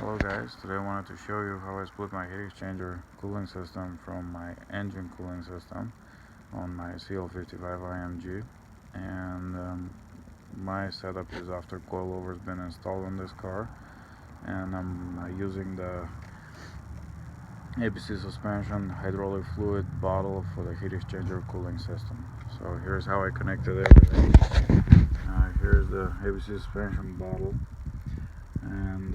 Hello guys, today I wanted to show you how I split my heat exchanger cooling system from my engine cooling system on my cl55 IMG. And my setup is after coilover has been installed on this car, and I'm using the ABC suspension hydraulic fluid bottle for the heat exchanger cooling system. So here's how I connected everything. Here's the ABC suspension bottle, and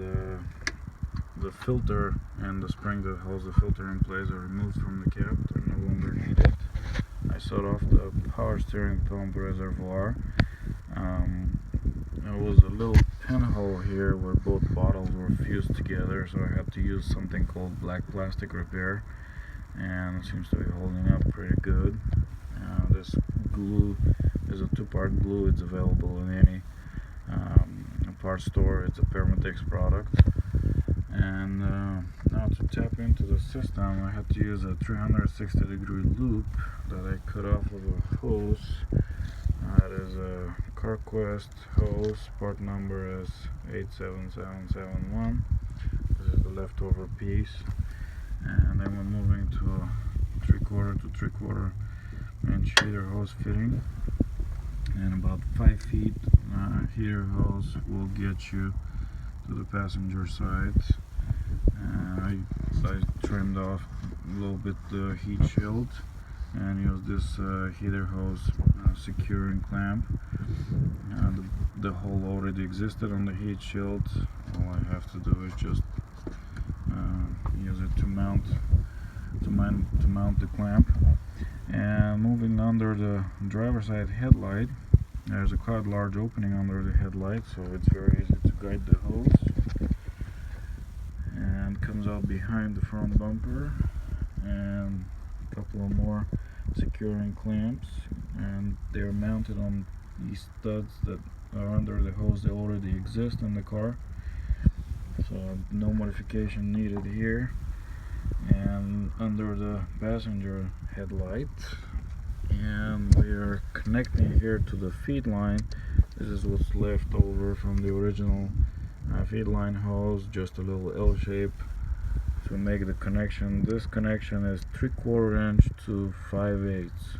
the filter and the spring that holds the filter in place are removed from the cap. They're no longer needed. I sewed off the power steering pump reservoir. There was a little pinhole here where both bottles were fused together, so I had to use something called black plastic repair, and it seems to be holding up pretty good. This glue is a two-part glue. It's available in any part store. It's a Permatex product. And now to tap into the system, I had to use a 360-degree loop that I cut off of a hose. That is a CarQuest hose. Part number is 87771. This is the leftover piece. And then we're moving to a 3/4 to 3/4 inch heater hose fitting. And about 5 feet heater hose will get you to the passenger side. I trimmed off a little bit the heat shield and used this heater hose securing clamp. The hole already existed on the heat shield. All I have to do is just use it to mount the clamp. And moving under the driver's side headlight, there's a quite large opening under the headlight, so it's very easy to guide the hose. And comes out behind the front bumper, and a couple of more securing clamps, and they're mounted on these studs that are under the hose. They already exist in the car, so no modification needed here. And under the passenger headlight, and we are connecting here to the feed line. This is what's left over from the original feed line hose, just a little L shape to make the connection. This connection is 3/4 inch to 5/8.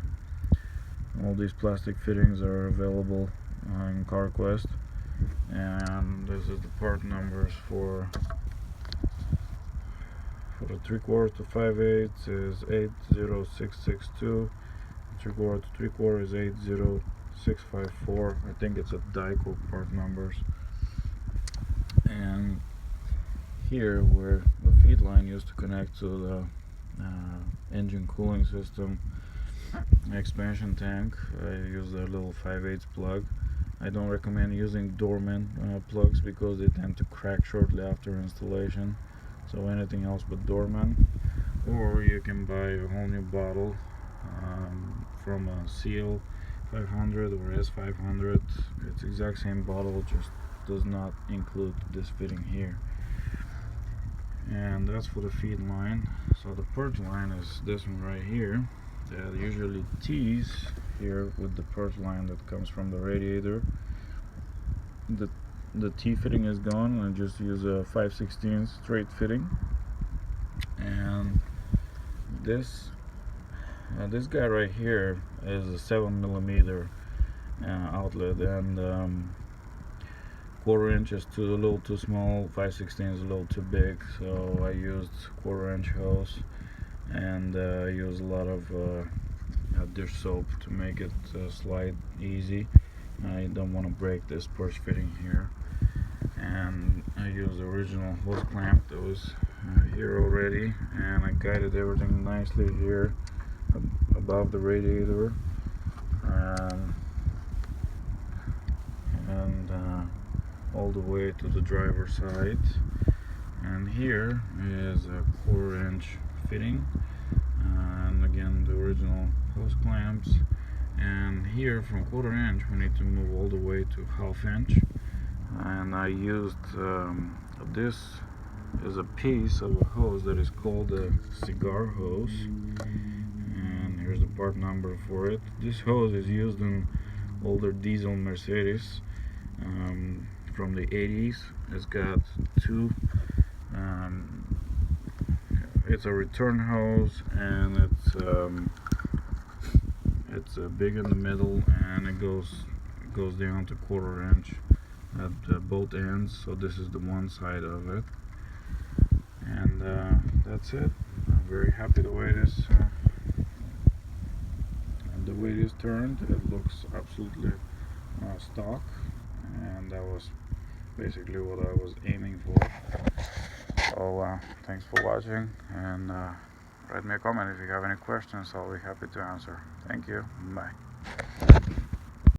All these plastic fittings are available in CarQuest, and this is the part numbers for the 3/4 to 5/8 is 80662. 3/4 to 3/4 is 80654. I think it's a Dyco part numbers. And here, where the feed line used to connect to the engine cooling system expansion tank, I use a little 5/8 plug. I don't recommend using Dorman plugs because they tend to crack shortly after installation, so anything else but Dorman. Or you can buy a whole new bottle from a cl55 or s55. It's the exact same bottle, just does not include this fitting here. And that's for the feed line. So the purge line is this one right here. That usually tees here with the purge line that comes from the radiator. The T fitting is gone, and I just use a 5/16 straight fitting. And this guy right here is a 7mm outlet, and 1/4 inch is a little too small, 5/16 is a little too big, so I used 1/4 inch hose, and I use a lot of dish soap to make it slide easy. I don't want to break this purge fitting here, and I used the original hose clamp that was here already, and I guided everything nicely here above the radiator, and all the way to the driver's side. And here is a 1/4 inch fitting, and again the original hose clamps. And here from 1/4 inch we need to move all the way to 1/2 inch, and I used this is a piece of a hose that is called a cigar hose, and here's the part number for it. This hose is used in older diesel Mercedes from the 80s. It's got two It's a return hose, and it's big in the middle, and it goes down to 1/4 inch at both ends. So this is the one side of it, and that's it. I'm very happy the way this turned. It looks absolutely stock, and that was basically what I was aiming for. So thanks for watching, and write me a comment if you have any questions. I'll be happy to answer. Thank you. Bye.